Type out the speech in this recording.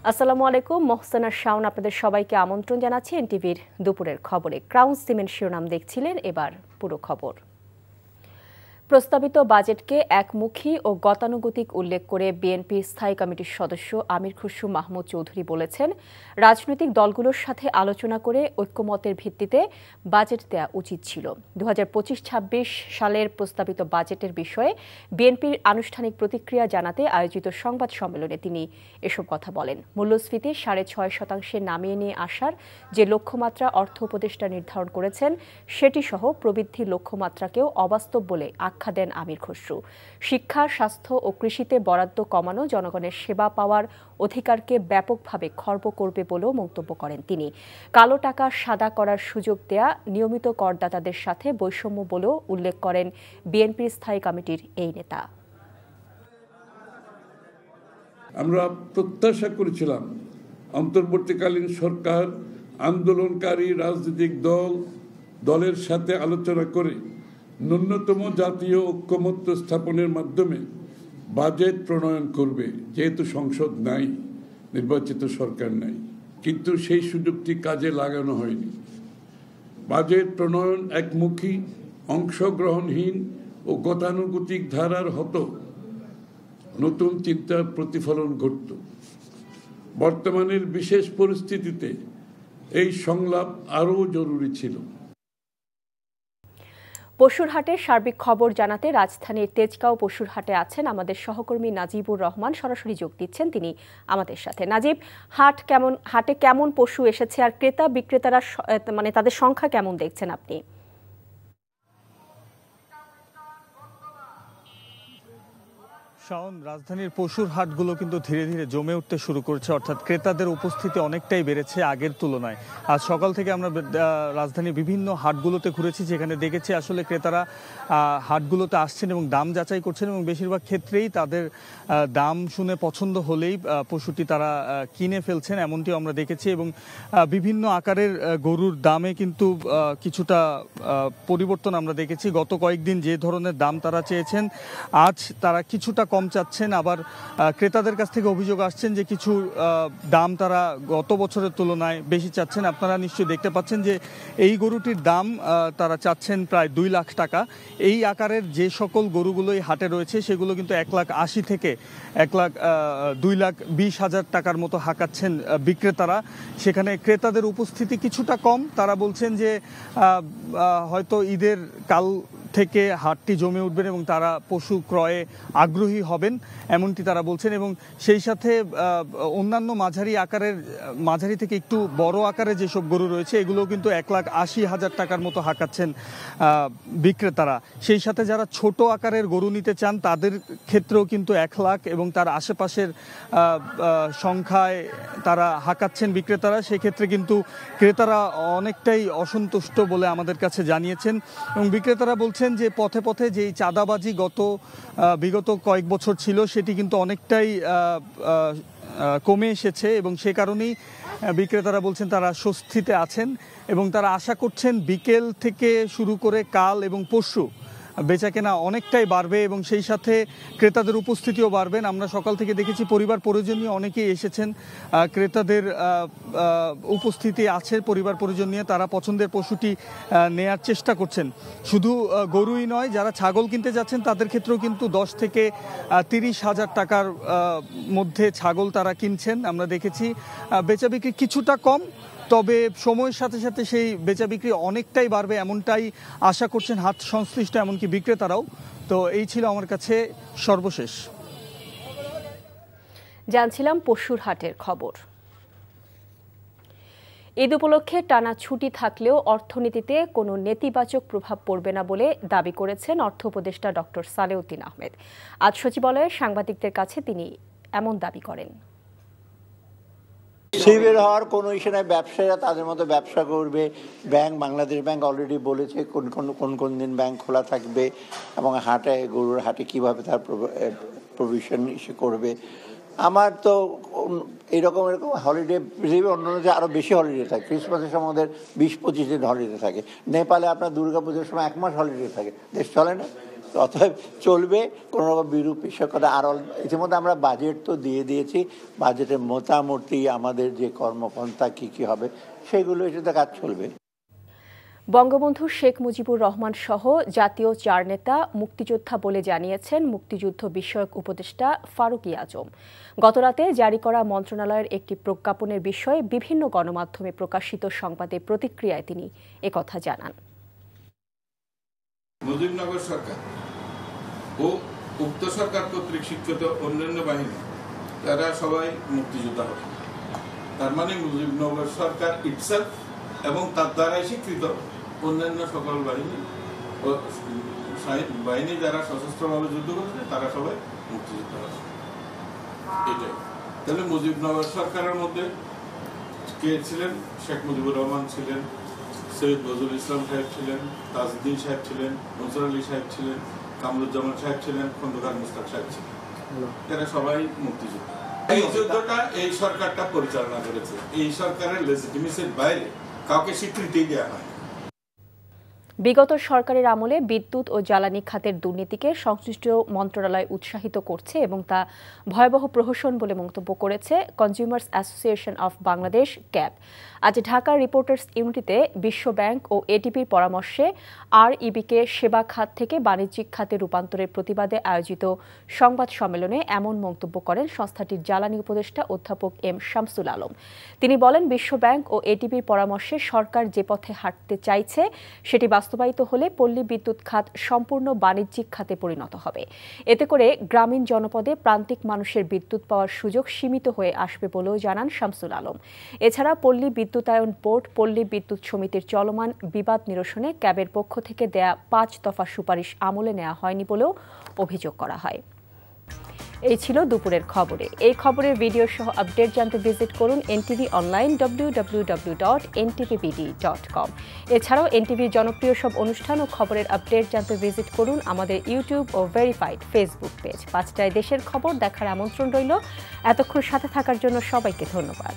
আসসালামু আলাইকুম, মোহসেনা শাওন আপনাদের সবাইকে আমন্ত্রণ জানাচ্ছি এনটিভির দুপুরের খবরে। ক্রাউন সিমেন্ট শিরোনাম দেখছিলেন, এবার পুরো খবর। প্রস্তাবিত বাজেটকে একমুখী ও গতানুগতিক উল্লেখ করে বিএনপির স্থায়ী কমিটির সদস্য আমির খুসরু মাহমুদ চৌধুরী বলেছেন, রাজনৈতিক দলগুলোর সাথে আলোচনা করে ঐক্যমতের ভিত্তিতে বাজেট দেওয়া উচিত ছিল। 2025-26 সালের প্রস্তাবিত বাজেটের বিষয়ে বিএনপির আনুষ্ঠানিক প্রতিক্রিয়া জানাতে আয়োজিত সংবাদ সম্মেলনে তিনি এসব কথা বলেন। মূল্যস্ফীতি 6.5% নামিয়ে নিয়ে আসার যে লক্ষ্যমাত্রা অর্থ উপদেষ্টা নির্ধারণ করেছেন, সেটি সহ প্রবৃদ্ধির লক্ষ্যমাত্রাকেও অবাস্তব বলে আখ্যা দেন আমির খসরু। শিক্ষা, স্বাস্থ্য ও কৃষিতে বরাদ্দ কমানো জনগণের সেবা পাওয়ার অধিকারকে ব্যাপকভাবে খর্ব করবে বলেও মন্তব্য করেন তিনি। কালো টাকা সাদা করার সুযোগ দেয়া নিয়মিত করদাতাদের সাথে বৈষম্য বলেও উল্লেখ করেন বিএনপির স্থায়ী কমিটির এই নেতা। আমরা প্রত্যাশা করেছিলাম অন্তর্বর্তীকালীন সরকার আন্দোলনকারী রাজনৈতিক দলের সাথে আলোচনা করে ন্যূনতম জাতীয় ঐক্যমত্য স্থাপনের মাধ্যমে বাজেট প্রণয়ন করবে, যেহেতু সংসদ নাই, নির্বাচিত সরকার নাই। কিন্তু সেই সুযোগটি কাজে লাগানো হয়নি। বাজেট প্রণয়ন একমুখী, অংশগ্রহণহীন ও গতানুগতিক ধারার হতো নতুন চিন্তার প্রতিফলন ঘটত। বর্তমানের বিশেষ পরিস্থিতিতে এই সংলাপ আরও জরুরি ছিল। পশুর হাটের সার্বিক খবর জানাতে রাজধানীর তেজগাঁও পশুর হাটে আছেন আমাদের সহকর্মী নাজিবুর রহমান। সরাসরি যোগ দিচ্ছেন তিনি আমাদের সাথে। নাজিব, হাটে কেমন পশু এসেছে আর ক্রেতা বিক্রেতারা তাদের সংখ্যা কেমন দেখছেন আপনি? শাওন, রাজধানীর পশুর হাটগুলো কিন্তু ধীরে ধীরে জমে উঠতে শুরু করেছে, অর্থাৎ ক্রেতাদের উপস্থিতি অনেকটাই বেড়েছে আগের তুলনায়। আজ সকাল থেকে আমরা রাজধানীর বিভিন্ন হাটগুলোতে ঘুরেছি, যেখানে দেখেছি আসলে ক্রেতারা হাটগুলোতে আসছেন এবং দাম যাচাই করছেন এবং বেশিরভাগ ক্ষেত্রেই তাদের দাম শুনে পছন্দ হলেই পশুটি তারা কিনে ফেলছেন, এমনটি আমরা দেখেছি। এবং বিভিন্ন আকারের গরুর দামে কিন্তু কিছুটা পরিবর্তন আমরা দেখেছি। গত কয়েকদিন যে ধরনের দাম তারা চেয়েছেন, আজ তারা কিছুটা কম চাচ্ছেন। আবার ক্রেতাদের কাছ থেকে অভিযোগ আসছেন যে কিছু দাম তারা গত বছরের তুলনায় বেশি চাচ্ছেন। আপনারা নিশ্চয়ই দেখতে পাচ্ছেন যে এই গরুটির দাম তারা চাচ্ছেন প্রায় 2 লাখ টাকা। এই আকারের যে সকল গরুগুলোই হাটে রয়েছে, সেগুলো কিন্তু 1,80,000 থেকে 2,20,000 টাকার মতো হাঁকাচ্ছেন বিক্রেতারা। সেখানে ক্রেতাদের উপস্থিতি কিছুটা কম। তারা বলছেন যে হয়তো ঈদের কাল থেকে হাটটি জমে উঠবেন এবং তারা পশু ক্রয়ে আগ্রহী হবেন, এমনটি তারা বলছেন। এবং সেই সাথে অন্যান্য মাঝারি থেকে একটু বড় আকারে যেসব গরু রয়েছে, এগুলো কিন্তু 1,80,000 টাকার মতো হাঁকাচ্ছেন বিক্রেতারা। সেই সাথে যারা ছোট আকারের গরু নিতে চান, তাদের ক্ষেত্রেও কিন্তু 1 লাখ এবং তার আশেপাশের সংখ্যায় তারা হাঁকাচ্ছেন বিক্রেতারা। সেক্ষেত্রে কিন্তু ক্রেতারা অনেকটাই অসন্তুষ্ট বলে আমাদের কাছে জানিয়েছেন। এবং বিক্রেতারা বলছেন যে পথে পথে যেই চাঁদাবাজি বিগত কয়েক বছর ছিল, সেটি কিন্তু অনেকটাই কমে এসেছে এবং সে কারণেই বিক্রেতারা বলছেন তারা স্বস্তিতে আছেন এবং তারা আশা করছেন বিকেল থেকে শুরু করে কাল এবং পরশু বেচাকেনা অনেকটাই বাড়বে এবং সেই সাথে ক্রেতাদের উপস্থিতিও বাড়বেন। আমরা সকাল থেকে দেখেছি পরিবার পরিজন নিয়ে অনেকেই এসেছেন, ক্রেতাদের উপস্থিতি আছে পরিবার পরিজন নিয়ে, তারা পছন্দের পশুটি নেয়ার চেষ্টা করছেন। শুধু গরুই নয়, যারা ছাগল কিনতে যাচ্ছেন তাদের ক্ষেত্রেও কিন্তু 10 থেকে 30,000 টাকার মধ্যে ছাগল তারা কিনছেন। আমরা দেখেছি বেচা বিক্রি কিছুটা কম, তবে সময়ের সাথে সাথে সেই বেচা বিক্রি অনেকটাই বাড়বে এমনটাই আশা করছেন হাট সংশ্লিষ্ট এমনকি বিক্রেতারাও। তো এই ছিল আমার কাছে সর্বশেষ। জানছিলাম পশুর হাটের খবর। ঈদ উপলক্ষে টানা ছুটি থাকলেও অর্থনীতিতে কোনো নেতিবাচক প্রভাব পড়বে না বলে দাবি করেছেন অর্থ উপদেষ্টা ডক্টর সালেউদ্দিন আহমেদ। আজ সচিবালয়ে সাংবাদিকদের কাছে তিনি এমন দাবি করেন। শিবির হওয়ার কোনো ইস্যু নাই, ব্যবসায়ীরা তাদের মতো ব্যবসা করবে। ব্যাংক, বাংলাদেশ ব্যাংক অলরেডি বলেছে কোন দিন ব্যাংক খোলা থাকবে এবং গরুর হাটে কীভাবে তার প্রভিশন ইস্যু করবে। আমার তো এরকম হলিডে পৃথিবীর অন্যান্য যে আরও বেশি হলিডে থাকে, ক্রিসমাসের সময় ওদের 20-25 দিন হলিডে থাকে। নেপালে আপনার দুর্গাপুজোর সময় 1 মাস হলিডে থাকে, দেশ চলে না। অতএব চলবে, কোনো রকম বিরূপ বিষয়কতা। আর ইতিমধ্যে আমরা বাজেট তো দিয়ে দিয়েছি, বাজেটে মোটামুটি আমাদের যে কর্মপন্থা কী হবে সেগুলো এটাতে কাজ চলবে। বঙ্গবন্ধু শেখ মুজিবুর রহমান সহ জাতীয় 4 নেতা মুক্তিযোদ্ধা বলে জানিয়েছেন মুক্তিযুদ্ধ বিষয়ক উপদেষ্টা ফারুক আজম। গতরাতে জারি করা মন্ত্রণালয়ের একটি প্রজ্ঞাপনের বিষয়ে বিভিন্ন গণমাধ্যমে প্রকাশিত সংবাদে প্রতিক্রিয়ায় তিনি একথা জানান। মুজিবনগর সরকার ও উক্ত সরকার কর্তৃক স্বীকৃত অন্যান্য বাহিনী তারা সবাই মুক্তিযোদ্ধা হবে। তার মানে মুজিবনগর সরকার ইটসেলফ এবং তার দ্বারাই স্বীকৃত অন্যান্য সকল বাহিনী ও বাহিনী যারা সশস্ত্রভাবে যুদ্ধ করেছে তারা সবাই মুক্তিযোদ্ধা হবে। এটাই তাহলে মুজিবনগর সরকারের মধ্যে কে ছিলেন? শেখ মুজিবুর রহমান ছিলেন, সৈয়দ নজরুল ইসলাম সাহেব ছিলেন, তাজউদ্দিন সাহেব ছিলেন, নজর আলী সাহেব ছিলেন, কামরুজ্জামান সাহেব ছিলেন, খন্দকার মুস্তাক সাহেব ছিলেন। এরা সবাই মুক্তিযোদ্ধা। এই যুদ্ধটা এই সরকারটা পরিচালনা করেছে। এই সরকারের লেজিটিমেসির বাইরে কাউকে স্বীকৃতি দেওয়া হয়। বিগত সরকারের আমলে বিদ্যুৎ ও জ্বালানি খাতের দুর্নীতিকে সংশ্লিষ্ট মন্ত্রণালয় উৎসাহিত করছে এবং তা ভয়াবহ প্রহসন বলে মন্তব্য করেছে consumers association of Bangladesh cab. আজ ঢাকা রিপোর্টার্স ইউনিটিতে বিশ্ব ব্যাংক ও এটিপির পরামর্শে REBকে সেবা খাত থেকে বাণিজ্যিক খাতে রূপান্তরের প্রতিবাদে আয়োজিত সংবাদ সম্মেলনে এমন মন্তব্য করেন সংস্থাটির জ্বালানি উপদেষ্টা অধ্যাপক M শামসুল আলম। তিনি বলেন, বিশ্ব ব্যাংক ও এটিপির পরামর্শে সরকার যে পথে হাঁটতে চাইছে সেটি বাস্তবায়িত হলে পল্লী বিদ্যুৎ খাত সম্পূর্ণ বাণিজ্যিক খাতে পরিণত হবে। এতে করে গ্রামীণ জনপদে প্রান্তিক মানুষের বিদ্যুৎ পাওয়ার সুযোগ সীমিত হয়ে আসবে বলেও জানান শামসুল আলম। এছাড়া পল্লী বিদ্যুতায়ন বোর্ড, পল্লী বিদ্যুৎ সমিতির চলমান বিবাদ নিরসনে ক্যাবের পক্ষ থেকে দেয়া 5 দফা সুপারিশ আমলে নেওয়া হয়নি বলেও অভিযোগ করা হয়। এই ছিল দুপুরের খবরে। এই খবরের ভিডিও সহ আপডেট জানতে ভিজিট করুন NTV অনলাইন www.ntvpd.com। এছাড়াও NTVর জনপ্রিয় সব অনুষ্ঠান ও খবরের আপডেট জানতে ভিজিট করুন আমাদের ইউটিউব ও ভেরিফাইড ফেসবুক পেজ। 5টায় দেশের খবর দেখার আমন্ত্রণ রইল। এতক্ষণ সাথে থাকার জন্য সবাইকে ধন্যবাদ।